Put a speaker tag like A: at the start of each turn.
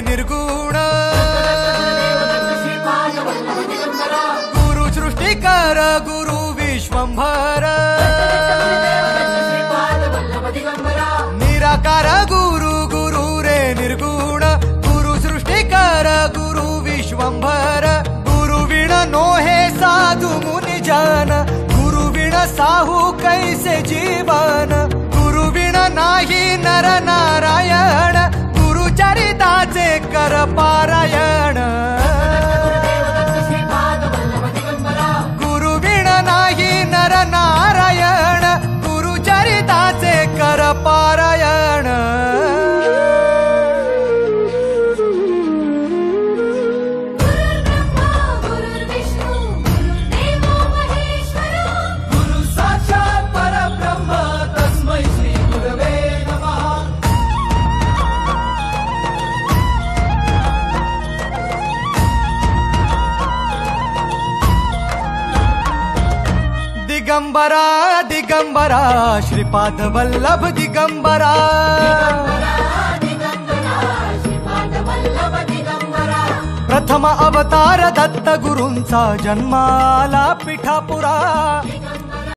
A: निर्गुण गुरु सृष्टिकर गुरु विश्वंभर निराकार गुरु गुरु रे निर्गुण गुरु सृष्टिकर गुरु विश्वंभर गुरु विण नोहे साधु मुनि जन गुरु विण साहू कैसे जीवन गुरु विण नाही नर नारायण गुरु चरिताचे कर पारायण गुरु विण नाही नर नारायण गुरु चरिताचे कर पारायण दिगंबरा दिगंबरा श्रीपाद वल्लभ दिगंबरा प्रथम अवतार दत्त गुरूंचा जन्माला पिठापुरा